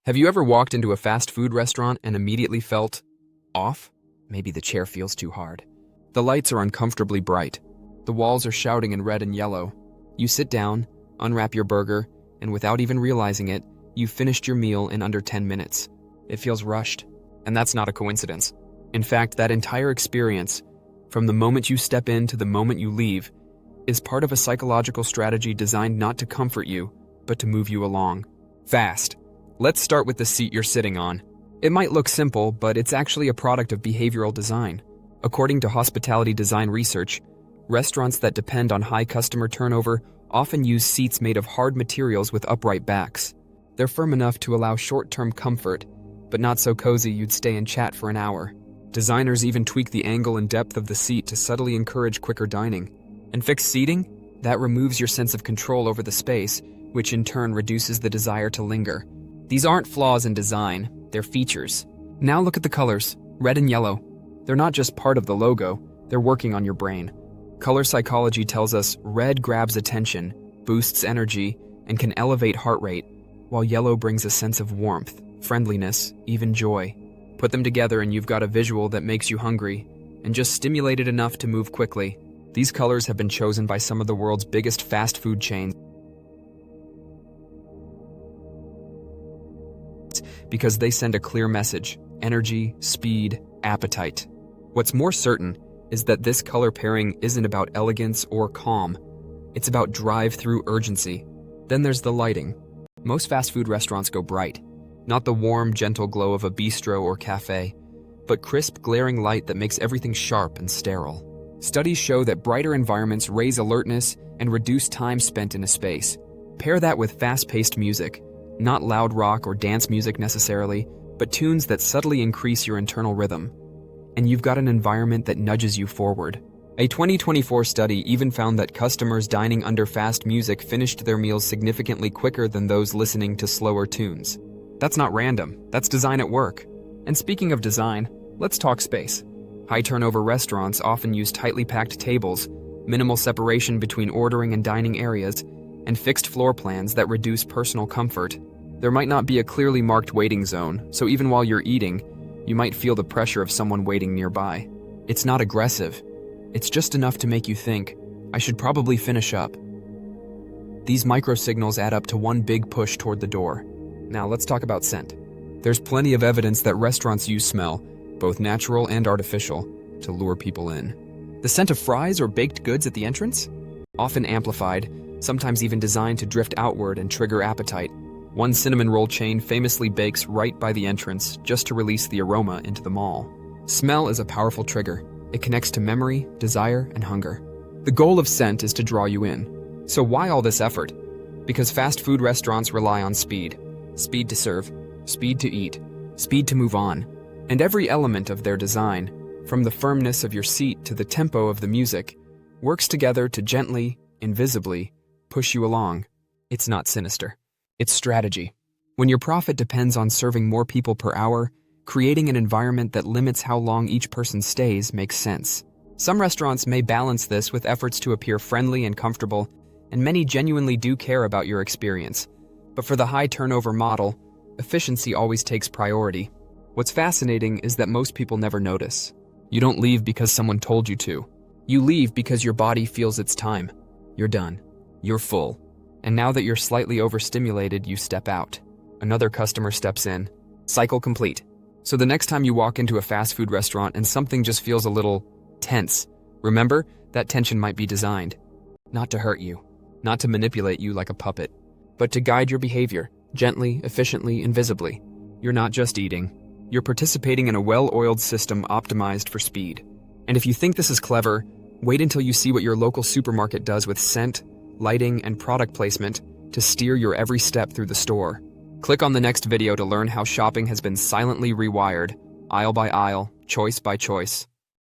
Have you ever walked into a fast food restaurant and immediately felt off? Maybe the chair feels too hard. The lights are uncomfortably bright. The walls are shouting in red and yellow. You sit down, unwrap your burger, and without even realizing it, you've finished your meal in under 10 minutes. It feels rushed, and that's not a coincidence. In fact, that entire experience, from the moment you step in to the moment you leave, is part of a psychological strategy designed not to comfort you, but to move you along. Fast. Let's start with the seat you're sitting on. It might look simple, but it's actually a product of behavioral design. According to hospitality design research, restaurants that depend on high customer turnover often use seats made of hard materials with upright backs. They're firm enough to allow short-term comfort, but not so cozy you'd stay and chat for an hour. Designers even tweak the angle and depth of the seat to subtly encourage quicker dining. And fixed seating? That removes your sense of control over the space, which in turn reduces the desire to linger. These aren't flaws in design, they're features. Now look at the colors, red and yellow. They're not just part of the logo, they're working on your brain. Color psychology tells us red grabs attention, boosts energy, and can elevate heart rate, while yellow brings a sense of warmth, friendliness, even joy. Put them together and you've got a visual that makes you hungry, and just stimulated enough to move quickly. These colors have been chosen by some of the world's biggest fast food chains because they send a clear message: energy, speed, appetite. What's more certain is that this color pairing isn't about elegance or calm. It's about drive-through urgency. Then there's the lighting. Most fast food restaurants go bright. Not the warm, gentle glow of a bistro or cafe, but crisp, glaring light that makes everything sharp and sterile. Studies show that brighter environments raise alertness and reduce time spent in a space. Pair that with fast-paced music. Not loud rock or dance music necessarily, but tunes that subtly increase your internal rhythm. And you've got an environment that nudges you forward. A 2024 study even found that customers dining under fast music finished their meals significantly quicker than those listening to slower tunes. That's not random, that's design at work. And speaking of design, let's talk space. High-turnover restaurants often use tightly packed tables, minimal separation between ordering and dining areas, and fixed floor plans that reduce personal comfort. There might not be a clearly marked waiting zone, so even while you're eating, you might feel the pressure of someone waiting nearby. It's not aggressive. It's just enough to make you think, I should probably finish up. These micro-signals add up to one big push toward the door. Now let's talk about scent. There's plenty of evidence that restaurants use smell, both natural and artificial, to lure people in. The scent of fries or baked goods at the entrance? Often amplified, sometimes even designed to drift outward and trigger appetite. One cinnamon roll chain famously bakes right by the entrance just to release the aroma into the mall. Smell is a powerful trigger. It connects to memory, desire, and hunger. The goal of scent is to draw you in. So why all this effort? Because fast food restaurants rely on speed. Speed to serve, speed to eat, speed to move on. And every element of their design, from the firmness of your seat to the tempo of the music, works together to gently, invisibly, push you along. It's not sinister. It's strategy. When your profit depends on serving more people per hour, creating an environment that limits how long each person stays makes sense. Some restaurants may balance this with efforts to appear friendly and comfortable, and many genuinely do care about your experience. But for the high turnover model, efficiency always takes priority. What's fascinating is that most people never notice. You don't leave because someone told you to. You leave because your body feels it's time. You're done. You're full. And now that you're slightly overstimulated, you step out. Another customer steps in. Cycle complete. So the next time you walk into a fast food restaurant and something just feels a little tense, remember, that tension might be designed. Not to hurt you. Not to manipulate you like a puppet. But to guide your behavior, gently, efficiently, invisibly. You're not just eating. You're participating in a well-oiled system optimized for speed. And if you think this is clever, wait until you see what your local supermarket does with scent, lighting, and product placement to steer your every step through the store. Click on the next video to learn how shopping has been silently rewired, aisle by aisle, choice by choice.